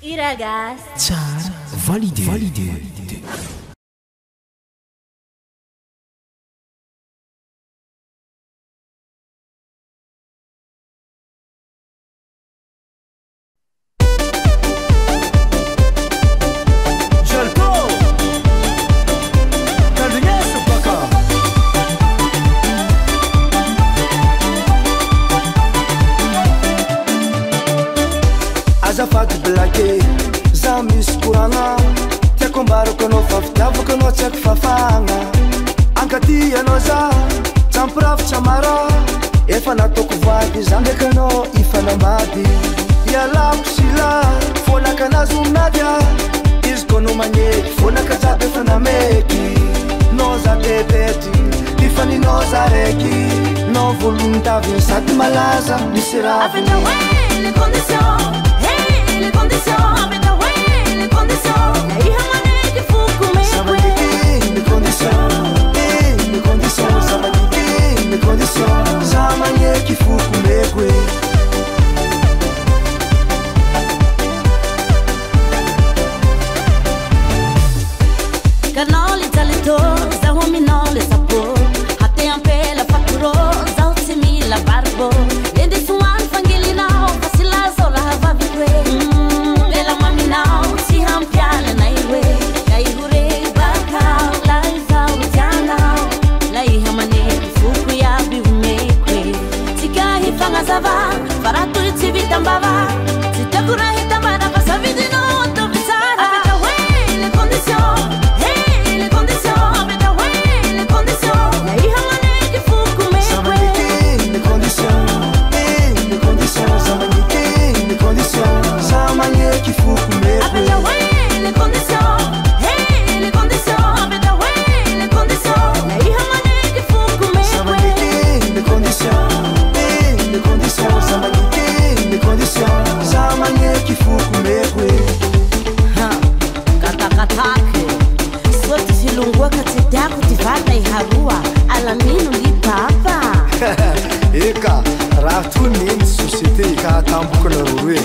Iragas. Tsara, validé. Azafady blake, za misy korana tiako ambarako anao fa fitiavako anao tsy haiko fafagna ankaty anao za tsampirafitra mara efa nataoko vady za ndraiky anao ifanambady ialako sila fonaka anazy ominadia izy koa no magneky fonaka jiaby efa nameky no za tebety ifaninao za raiky no volony taviny sady malaza misy raviny Les conditions, avec la way, les conditions. Et il m'a dit qu'il faut qu'on ça va dire les conditions, ça va dire les conditions. Ça m'a dit qu'il faut qu'on m'écoute. Canal italito, za homino le sapo. Hate un pe la facturo, za otsimi la barbo. Ende suan fangilina, fasila sola va vique. Lela mamina, si hampiala na iwe. Kai hure baka, la ifa utiana. La ihamane fuku ya biumekwe. Tika hifanga zava, faratu itivita mbava. Sitakura hitamara pasavidino to vitara. Avec la way, les conditions. Eka, raha toy ny société ka tambokana roe